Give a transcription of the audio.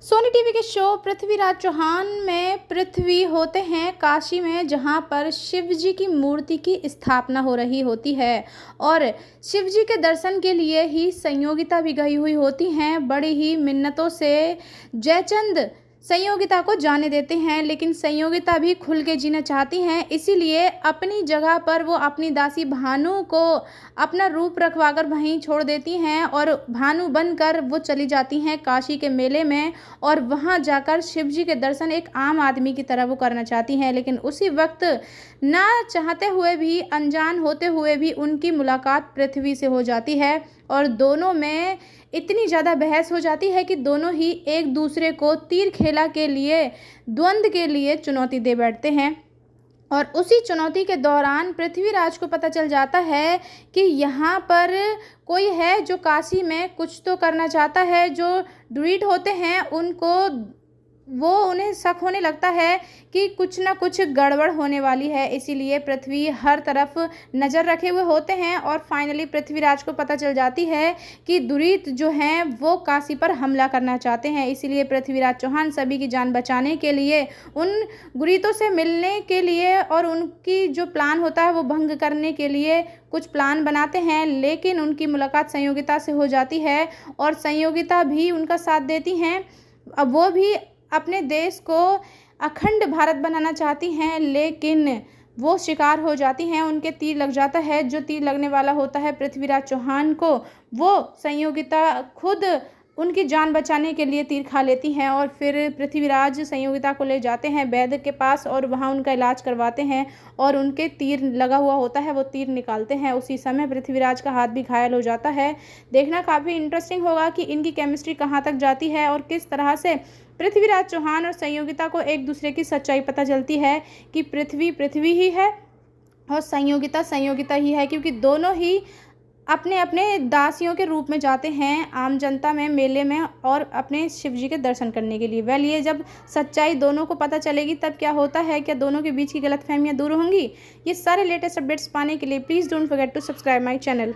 Sony TV के show Prithviraj Chauhan में पृथ्वी होते हैं काशी में, जहां पर शिव जी की मूर्ति की स्थापना हो रही होती है और शिव जी के दर्शन के लिए ही संयोगिता भी गई हुई होती हैं। बड़ी ही मिन्नतों से जयचंद संयोगिता को जाने देते हैं, लेकिन संयोगिता भी खुल के जीना चाहती हैं। इसीलिए अपनी जगह पर वो अपनी दासी भानु को अपना रूप रखवाकर वहीं छोड़ देती हैं और भानु बनकर वो चली जाती हैं काशी के मेले में और वहां जाकर शिव जी के दर्शन एक आम आदमी की तरह वो करना चाहती हैं। लेकिन उसी वक्त ना चाहते हुए भी, अनजान होते हुए भी उनकी मुलाकात पृथ्वी से हो जाती है और दोनों में इतनी ज़्यादा बहस हो जाती है कि दोनों ही एक दूसरे को तीर खेला के लिए, द्वंद्व के लिए चुनौती दे बैठते हैं। और उसी चुनौती के दौरान पृथ्वीराज को पता चल जाता है कि यहाँ पर कोई है जो काशी में कुछ तो करना चाहता है। जो ड्रूइड होते हैं उन्हें शक होने लगता है कि कुछ ना कुछ गड़बड़ होने वाली है। इसीलिए पृथ्वी हर तरफ नज़र रखे हुए होते हैं और फाइनली पृथ्वीराज को पता चल जाती है कि ड्रूइड जो हैं वो काशी पर हमला करना चाहते हैं। इसीलिए पृथ्वीराज चौहान सभी की जान बचाने के लिए, उन ड्रूइडों से मिलने के लिए और उनकी जो प्लान होता है वो भंग करने के लिए कुछ प्लान बनाते हैं। लेकिन उनकी मुलाकात संयोगिता से हो जाती है और संयोगिता भी उनका साथ देती हैं। अब वो भी अपने देश को अखंड भारत बनाना चाहती हैं, लेकिन वो शिकार हो जाती हैं। उनके तीर लग जाता है। जो तीर लगने वाला होता है पृथ्वीराज चौहान को, वो संयोगिता खुद उनकी जान बचाने के लिए तीर खा लेती हैं और फिर पृथ्वीराज संयोगिता को ले जाते हैं वैद्य के पास और वहाँ उनका इलाज करवाते हैं और उनके तीर लगा हुआ होता है वो तीर निकालते हैं। उसी समय पृथ्वीराज का हाथ भी घायल हो जाता है। देखना काफ़ी इंटरेस्टिंग होगा कि इनकी केमिस्ट्री कहाँ तक जाती है और किस तरह से पृथ्वीराज चौहान और संयोगिता को एक दूसरे की सच्चाई पता चलती है कि पृथ्वी पृथ्वी ही है और संयोगिता संयोगिता ही है, क्योंकि दोनों ही अपने अपने दासियों के रूप में जाते हैं आम जनता में, मेले में और अपने शिव जी के दर्शन करने के लिए। ये जब सच्चाई दोनों को पता चलेगी तब क्या होता है, क्या दोनों के बीच की गलतफहमियां दूर होंगी। ये सारे लेटेस्ट अपडेट्स पाने के लिए please don't forget to subscribe my channel.